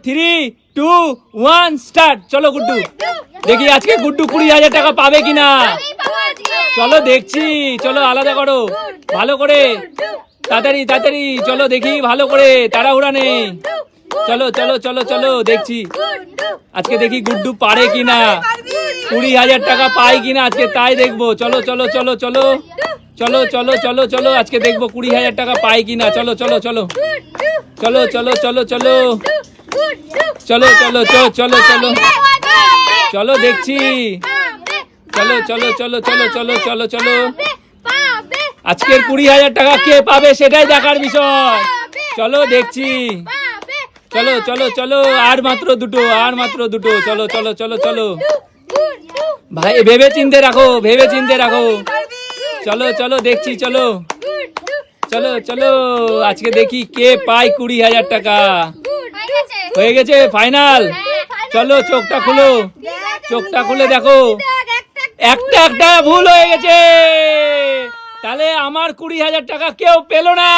3, 2, 1 start. চলো গুড্ডু, দেখি আজকে গুড্ডু 20,000 টাকা পাবে কিনা। চলো দেখছি, চলো আলাদা করো ভালো করে, তাড়াতাড়ি তাড়াতাড়ি চলো দেখি ভালো করে, তাড়াহুড়া নেই। চলো চলো চলো চলো দেখছি আজকে দেখি গুড্ডু পারে কিনা, 20,000 টাকা পায় কিনা আজকে, তাই দেখবো। চলো চলো চলো চলো চলো চলো চলো চলো আজকে দেখবো 20,000 টাকা পায় কিনা। চলো চলো চলো চলো চলো চলো চলো চলো চলো চলো চলো চলো দেখছি। চলো চলো চলো চলো চলো চলো চলো আজকের 20,000 টাকা কে পাবে সেটাই দেখার বিষয়। চলো দেখছি, চলো চলো চলো আর মাত্র দুটো, আর মাত্র দুটো। চলো চলো চলো চলো ভাই, ভেবে চিন্তে রাখো, ভেবে চিন্তে রাখো। চলো চলো দেখছি, চলো চলো চলো আজকে দেখি কে পায় 20,000 টাকা। হয়ে গেছে ফাইনাল। চলো চোখটা খুলো, চোখটা খুলে দেখো, একটা একটা ভুল হয়ে গেছে, তাহলে আমার 20,000 টাকা কেউ পেলো না।